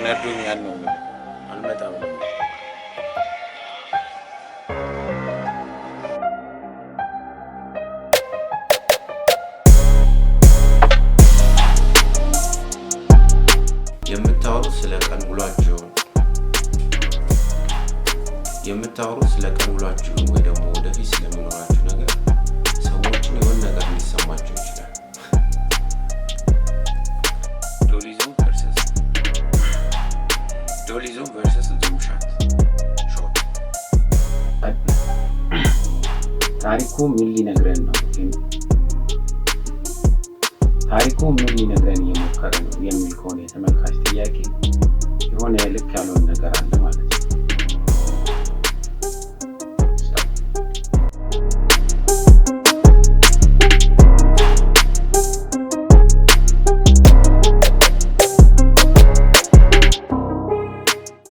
ነዶኛል ነው እንግዲህ አልመጣም ነው የምታወሩ ስለ ቀን ውሏችሁ ወይ ደግሞ ወደፊት ስለሚኖራችሁ ነገር ሰዎችን የሆነ ነገር ሊሰማቸው ይችላል። ዶሊዞም ቨርሰስ ዙምሻት ሾት ታሪኩ ምን ሊነግረን ነው? ታሪኩ ምን ሊነግረን እየሞከረ ነው የሚል ከሆነ የተመልካች ጥያቄ የሆነ ልክ ያልሆነ ነገር አለ ማለት ነው።